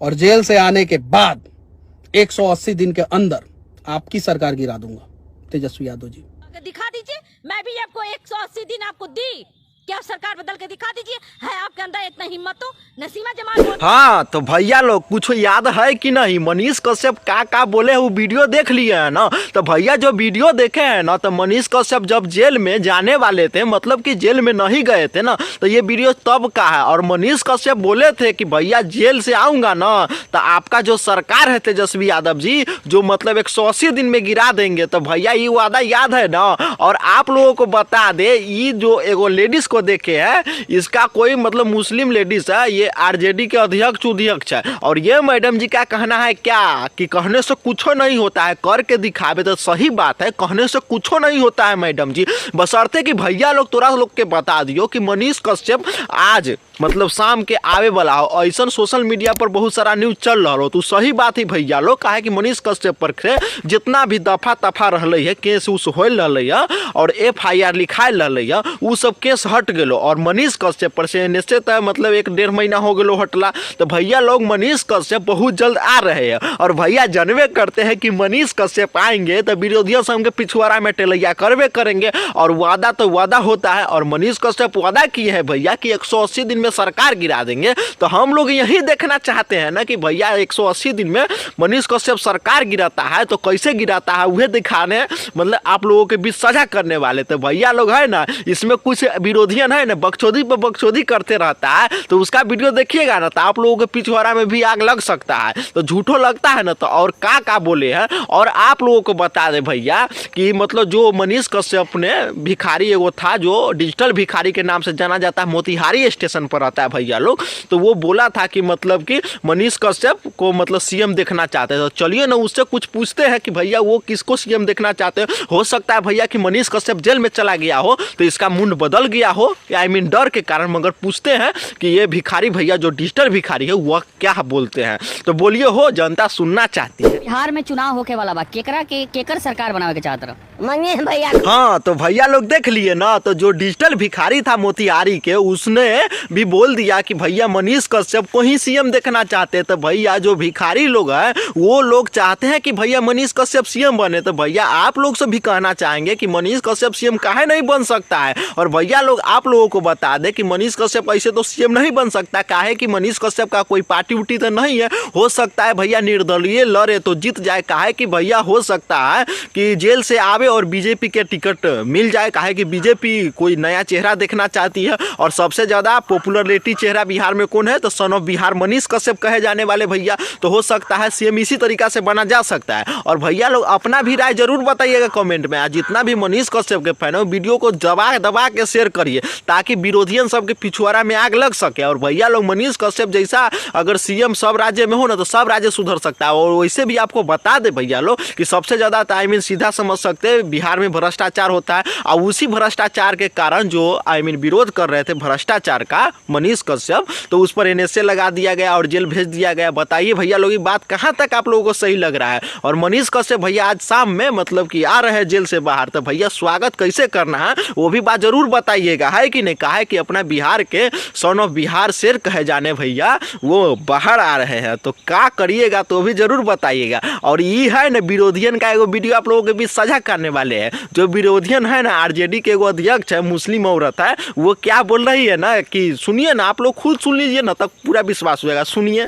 और जेल से आने के बाद 180 दिन के अंदर आपकी सरकार गिरा दूंगा। तेजस्वी यादव जी दिखा दीजिए, मैं भी आपको 180 दिन आपको दी, क्या सरकार बदल के दिखा दीजिए। है आपके अंदर इतना हिम्मत तो नसीमा जमान। हाँ तो भैया लोग कुछ याद है कि नहीं, मनीष कश्यप का बोले वो वीडियो देख लिए है ना। तो भैया जो वीडियो देखे हैं ना, तो मनीष कश्यप जब जेल में जाने वाले थे, मतलब कि जेल में नहीं गए थे ना, तो ये वीडियो तब का है। और मनीष कश्यप बोले थे कि भैया जेल से आऊंगा ना तो आपका जो सरकार है तेजस्वी यादव जी, जो मतलब 180 दिन में गिरा देंगे। तो भैया ये वादा याद है ना। और आप लोगों को बता दे, ये जो एगो लेडीज को देखे है, इसका कोई मतलब मुस्लिम लेडीज है, ये आरजेडी के अध्यक्ष है। और ये मैडम जी का कहना है क्या कि कहने से कुछ नहीं होता है, करके दिखावे। तो सही बात है, कहने से कुछ नहीं होता है मैडम जी, बशर्ते कि भैया लोग तोरा लोग के बता दियो कि मनीष कश्यप आज मतलब शाम के आवे वाला हो। ऐसा सोशल मीडिया पर बहुत सारा न्यूज चल रहा हो, तो सही बात ही भैया लोग कहे कि मनीष कश्यप पर जितना भी दफा तफा रही है, केस उस हो रही है और FIR लिखायल रही है, वो सब केस हट गए। और मनीष कश्यप पर से निश्चित है मतलब 1-1.5 महीना हो गए हटला। तो भैया लोग मनीष कश्यप बहुत जल्द आ रहे हैं। और भैया जानवे करते हैं कि मनीष कश्यप आएंगे तो विरोधियों से उनके पिछवाड़ा में टेलैया करवे करेंगे। और वादा तो वादा होता है, और मनीष कश्यप वादा किए हैं भैया कि 180 दिन में सरकार गिरा देंगे। तो हम लोग यही देखना चाहते हैं ना कि भैया 180 दिन में मनीष कश्यप सरकार गिराता है तो कैसे गिराता है, वह दिखाने मतलब आप लोगों के बीच साझा करने वाले। तो भैया लोग है ना, इसमें कुछ विरोधियन है ना, बकचोदी पर बकचोदी करते रहता है, तो उसका वीडियो देखिएगा ना तो आप लोगों के पिछवाड़ा में भी आग लग सकता है। तो झूठो लगता है ना, तो और का बोले हैं। और आप लोगों को बता दे भैया कि मतलब जो मनीष कश्यप ने भिखारी एगो था, जो डिजिटल भिखारी के नाम से जाना जाता है, मोतिहारी स्टेशन पर रहता है भैया लोग, तो वो बोला था कि मतलब कि मनीष कश्यप को मतलब CM देखना चाहते हैं। तो चलिए ना उससे कुछ पूछते हैं कि भैया वो किसको CM देखना चाहते हैं। हो सकता है भैया कि मनीष कश्यप जेल में चला गया हो तो इसका मुंड बदल गया हो, या डर के कारण। मगर पूछते हैं कि ये भिखारी भैया जो डिजिटल भिखारी है वह क्या बोलते हैं। तो बोलिए हो, जनता सुनना चाहती है। बिहार में चुनाव होके वाला बा, केकर सरकार बनावे के चाहत रहा मनीष भैया। हाँ तो भैया लोग देख लिए ना, तो जो डिजिटल भिखारी था मोतिहारी के, उसने भी बोल दिया कि भैया मनीष कश्यप को ही CM देखना चाहते हैं। तो भैया जो भिखारी लोग हैं वो लोग चाहते हैं कि भैया मनीष कश्यप CM बने। तो भैया आप लोग से भी कहना चाहेंगे कि मनीष कश्यप CM काहे नहीं बन सकता है। और भैया लोग आप लोगों को बता दे कि मनीष कश्यप ऐसे तो CM नहीं बन सकता, काहे कि मनीष कश्यप का कोई पार्टी उटी तो नहीं है। हो सकता है भैया निर्दलीय लड़े तो जीत जाए, काहे कि भैया हो सकता है कि जेल से आवे और BJP के टिकट मिल जाए, काहे कि BJP कोई नया चेहरा देखना चाहती है। और सबसे ज्यादा पॉपुलरिटी चेहरा बिहार में कौन है, तो सन ऑफ बिहार मनीष कश्यप कहे जाने वाले भैया। तो हो सकता है CM इसी तरीका से बना जा सकता है। और भैया लोग अपना भी राय जरूर बताइएगा कमेंट में। आज जितना भी मनीष कश्यप के फैन हो, वीडियो को दबा के शेयर करिए ताकि विरोधियन सबके पिछवाड़ा में आग लग सके। और भैया लोग मनीष कश्यप जैसा अगर CM सब राज्य में हो ना तो सब राज्य सुधर सकता है। और वैसे भी आपको बता दे भैया लोग कि सबसे ज्यादा सीधा समझ सकते हैं बिहार में भ्रष्टाचार होता है। और उसी भ्रष्टाचार के कारण जो विरोध कर रहे थे भ्रष्टाचार का मनीष कश्यप, तो उस पर NSA लगा दिया गया और जेल भेज दिया गया। बताइए भैया लोग ये बात कहाँ तक आप लोगों को सही लग रहा है। और मनीष कश्यप भैया आज शाम में मतलब कि आ रहे हैं जेल से बाहर, तो भैया स्वागत कैसे करना है वो भी बात जरूर बताइएगा, है कि नहीं। कहा है कि अपना बिहार के सन ऑफ बिहार शेर कहे जाने भैया वो बाहर आ रहे हैं, तो क्या करिएगा तो भी जरूर बताइएगा। और ये है ना विरोधियन का एगो वीडियो आप लोगों के बीच साझा करने वाले हैं। जो विरोधियन है ना, RJD के एगो अध्यक्ष है, मुस्लिम औरत है, वो क्या बोल रही है ना कि सुनिए ना, आप लोग खुद सुन लीजिए ना, तब पूरा विश्वास होगा। सुनिए।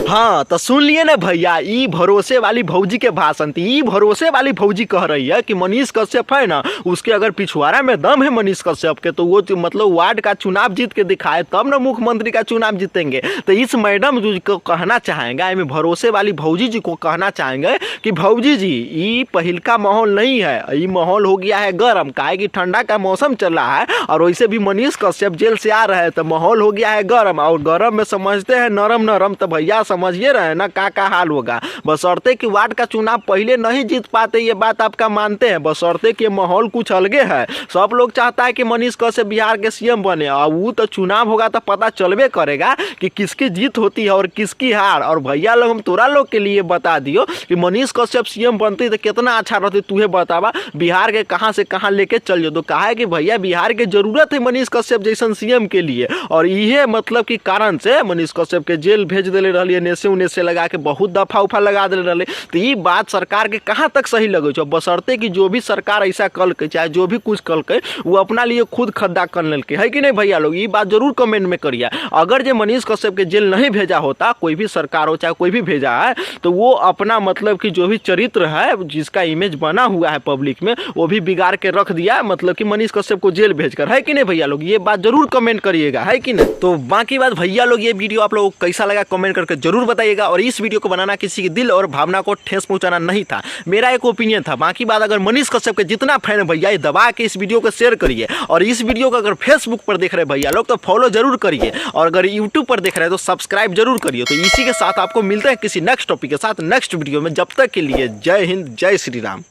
हाँ तो सुन लिए ना भैया, ई भरोसे वाली भौजी के भाषण थी। ई भरोसे वाली भौजी कह रही है कि मनीष कश्यप है ना, उसके अगर पिछवाड़ा में दम है मनीष कश्यप के, तो वो मतलब वार्ड का चुनाव जीत के दिखाए तब ना मुख्यमंत्री का चुनाव जीतेंगे। तो इस मैडम जी को कहना चाहेंगे, मैं भरोसे वाली भौजी जी को कहना चाहेंगे कि भौजी जी ये पहिल का माहौल नहीं है, ये माहौल हो गया है गर्म, काहे कि ठंडा का मौसम चल रहा है। और वैसे भी मनीष कश्यप जेल से आ रहे हैं तो माहौल हो गया है गर्म, और गर्म में समझते हैं नरम नरम। तो भैया समझिए रहे हैं ना का हाल होगा। बशर्ते कि वार्ड का चुनाव पहले नहीं जीत पाते, ये बात आपका मानते हैं, बशर्ते कि माहौल कुछ अलगे है। सब लोग चाहता है कि मनीष कश्यप बिहार के सीएम बने, और वो तो चुनाव होगा तो पता चलबे करेगा कि किसकी जीत होती है और किसकी हार। और भैया लोग हम तोरा लोग के लिए बता दियो कि मनीष कश्यप सीएम बनती तो कितना अच्छा रहती, तुहे बतावा बिहार के कहाँ से कहाँ लेके चल जो। तो कहा है कि भैया बिहार के जरूरत है मनीष कश्यप जैसन सीएम के लिए, और इहे मतलब कि कारण से मनीष कश्यप के जेल भेज दिले रही, नेसे उनेसे लगा के बहुत दफा उफा लगा दिले रही। तो ये बात सरकार के कहाँ तक सही लगे छो, बशर्ते कि जो भी सरकार ऐसा कल के चाहे जो भी कुछ कल के वो अपना लिए खुद खद्दा कर लेके, है कि नहीं भैया लोग। ये बात जरूर कमेंट में करिए। अगर जो मनीष कश्यप के जेल नहीं भेजा होता, कोई भी सरकार हो चाहे कोई भी भेजा है, तो वो अपना मतलब कि जो भी चरित्र है, जिसका इमेज बना हुआ है पब्लिक में, वो भी बिगाड़ के रख दिया, मतलब कि मनीष कश्यप को जेल भेजकर, है कि नहीं भैया लोग। ये बात जरूर कमेंट करिएगा, है कि नहीं। तो बाकी बात भैया लोग, ये वीडियो आप लोगों को कैसा लगा कमेंट करके जरूर बताइएगा। और इस वीडियो को बनाना किसी के दिल और भावना को ठेस पहुंचाना नहीं था, मेरा एक ओपिनियन था। बाकी बात, अगर मनीष कश्यप के जितना फैन है भैया, दबा के इस वीडियो को शेयर करिए। और इस वीडियो को अगर फेसबुक पर देख रहे भैया लोग तो फॉलो जरूर करिए, और अगर यूट्यूब पर देख रहे हैं तो सब्सक्राइब जरूर करिए। तो इसी के साथ आपको मिलते हैं किसी नेक्स्ट टॉपिक के साथ नेक्स्ट वीडियो में। जब तक के लिए जय हिंद, जय श्री राम।